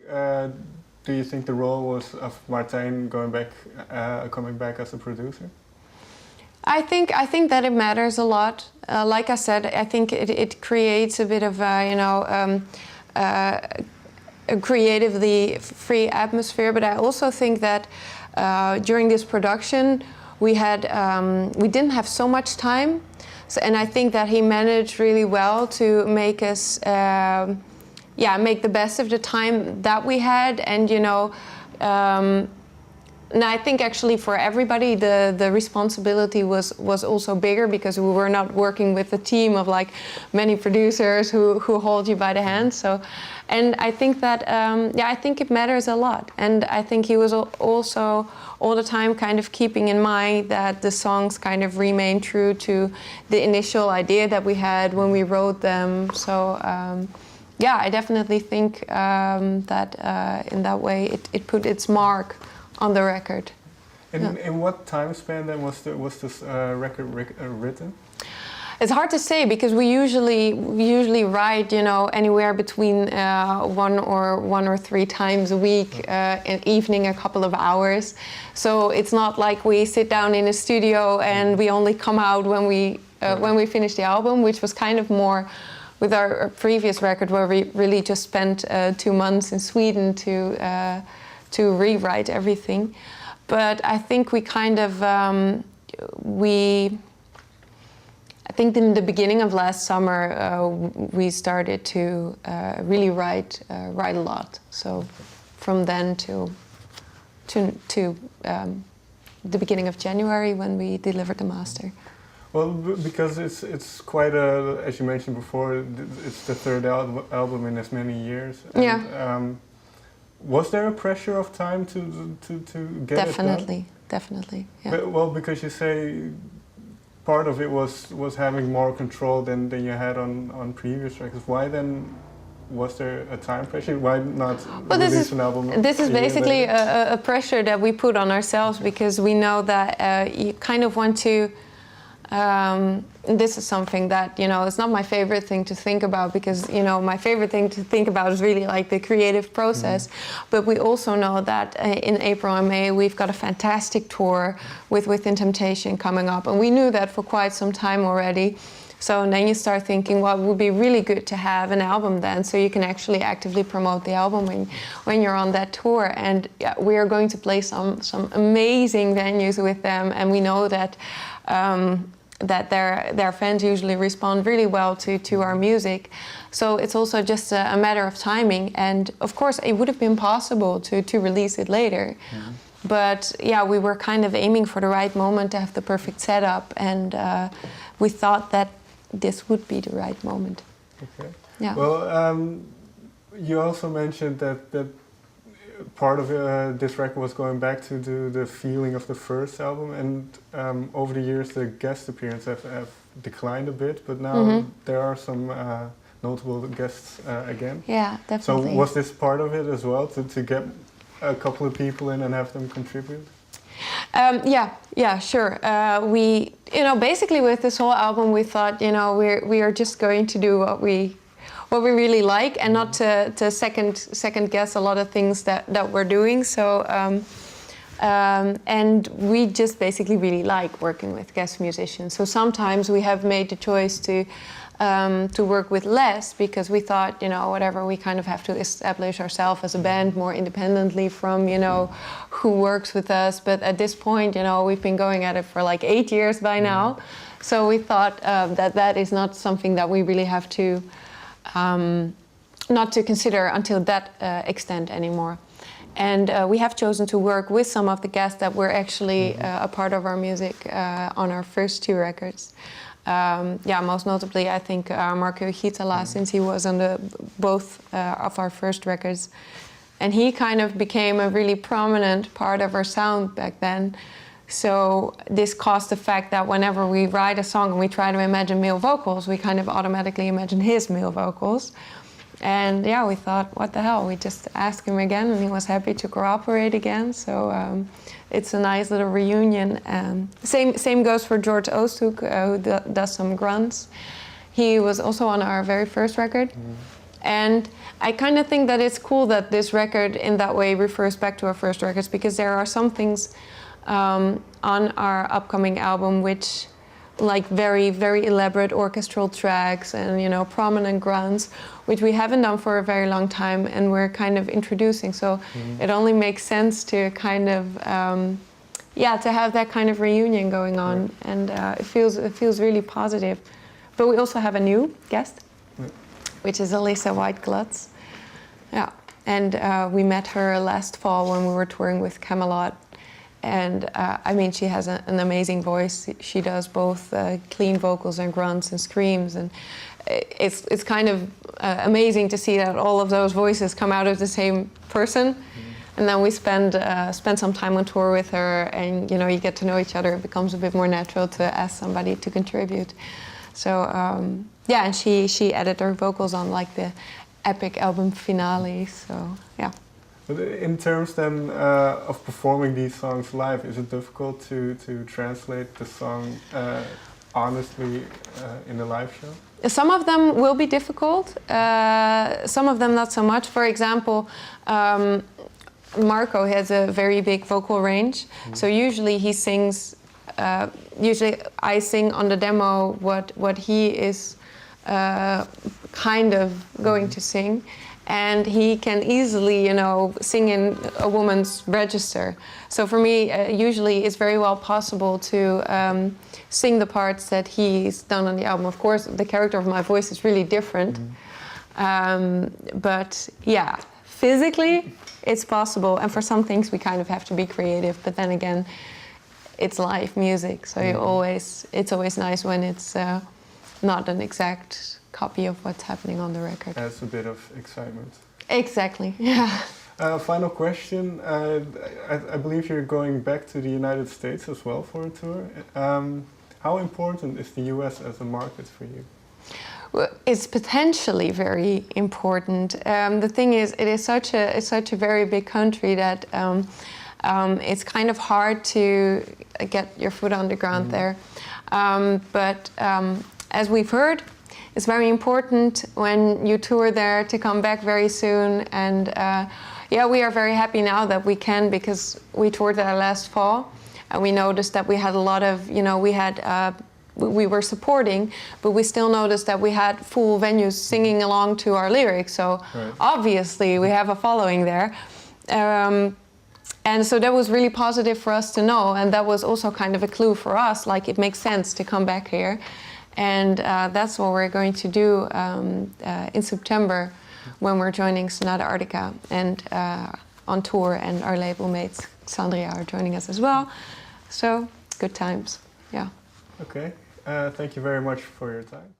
do you think the role was of Martijn coming back as a producer? I think that it matters a lot. Like I said, I think it creates a bit of a creatively free atmosphere. But I also think that during this production, we didn't have so much time, and I think that he managed really well to make us, make the best of the time that we had, and and I think actually for everybody the responsibility was also bigger, because we were not working with a team of like many producers who hold you by the hand. So, and I think that I think it matters a lot, and I think he was also all the time kind of keeping in mind that the songs kind of remain true to the initial idea that we had when we wrote them. So I definitely think that in that way it put its mark on the record. In what time span then was this record written? It's hard to say, because we usually write, anywhere between one or three times a week, in evening a couple of hours. So it's not like we sit down in a studio and we only come out when we finish the album, which was kind of more with our previous record, where we really just spent 2 months in Sweden to rewrite everything. But I think we kind of I think in the beginning of last summer we started to really write a lot. So from then to the beginning of January, when we delivered the master. Well, because it's quite as you mentioned before, it's the third album in as many years. And, yeah. Was there a pressure of time to get Definitely, it done? Definitely. Yeah. But, well, because you say part of it was having more control than you had on previous records. Why then was there a time pressure? Why not release an album? This is basically a pressure that we put on ourselves, because we know that you kind of want to. This is something that, it's not my favorite thing to think about, because, my favorite thing to think about is really like the creative process. But we also know that in April and May, we've got a fantastic tour with Within Temptation coming up. And we knew that for quite some time already. So and then you start thinking, well, it would be really good to have an album then, so you can actually actively promote the album when you're on that tour. And we are going to play some amazing venues with them, and we know that that their fans usually respond really well to our music. So it's also just a matter of timing. And of course, it would have been possible to release it later. But we were kind of aiming for the right moment to have the perfect setup, and we thought that this would be the right moment. Okay. Yeah. Well, you also mentioned that part of this record was going back to the feeling of the first album, and over the years the guest appearances have declined a bit, but now there are some notable guests again. Yeah, definitely. So was this part of it as well, to get a couple of people in and have them contribute? Yeah, sure. We, basically with this whole album, we thought, we are just going to do what we really like, and not to second guess a lot of things that we're doing. So, and we just basically really like working with guest musicians. So sometimes we have made the choice to work with less, because we thought, whatever, we kind of have to establish ourselves as a band more independently from, who works with us. But at this point, we've been going at it for like 8 years by now. So we thought that is not something that we really have to, not to consider until that extent anymore. And we have chosen to work with some of the guests that were actually a part of our music on our first 2 records. Most notably, I think Marco Hitala, since he was on both of our first records. And he kind of became a really prominent part of our sound back then. So this caused the fact that whenever we write a song and we try to imagine male vocals, we kind of automatically imagine his male vocals. And we thought, what the hell, we just asked him again, and he was happy to cooperate again. So it's a nice little reunion. Same goes for George Oosthoek, who does some grunts. He was also on our very first record. And I kind of think that it's cool that this record in that way refers back to our first records, because there are some things on our upcoming album which, like very, very elaborate orchestral tracks and, you know, prominent grunts, which we haven't done for a very long time and we're kind of introducing. So it only makes sense to kind of, yeah, to have that kind of reunion going on, and it feels really positive. But we also have a new guest, which is Alyssa White-Glutz. Yeah, and we met her last fall when we were touring with Camelot. And I mean, she has an amazing voice. She does both clean vocals and grunts and screams, and it's kind of amazing to see that all of those voices come out of the same person. And then we spend some time on tour with her, and you know, you get to know each other. It becomes a bit more natural to ask somebody to contribute. So yeah, and she added her vocals on like the epic album finale. So yeah. But in terms then of performing these songs live, is it difficult to translate the song honestly in a live show? Some of them will be difficult, some of them not so much. For example, Marco has a very big vocal range, so usually he sings, usually I sing on the demo what he is kind of going to sing. And he can easily, you know, sing in a woman's register. So for me, usually it's very well possible to sing the parts that he's done on the album. Of course, the character of my voice is really different. But yeah, physically, it's possible. And for some things, we kind of have to be creative. But then again, it's live music. So it's always nice when it's not an exact copy of what's happening on the record. Adds a bit of excitement. Exactly, yeah. Final question. I believe you're going back to the United States as well for a tour. How important is the US as a market for you? Well, it's potentially very important. The thing is, it's such a very big country that it's kind of hard to get your foot on the ground there. But as we've heard, it's very important when you tour there to come back very soon. And yeah, we are very happy now that we can, because we toured there last fall and we noticed that we had a lot of, you know, we were supporting, but we still noticed that we had full venues singing along to our lyrics. So obviously we have a following there. And so that was really positive for us to know. And that was also kind of a clue for us, like it makes sense to come back here. And that's what we're going to do in September when we're joining Sonata Arctica and on tour, and our label mates Xandria are joining us as well. So good times, yeah. Okay, thank you very much for your time.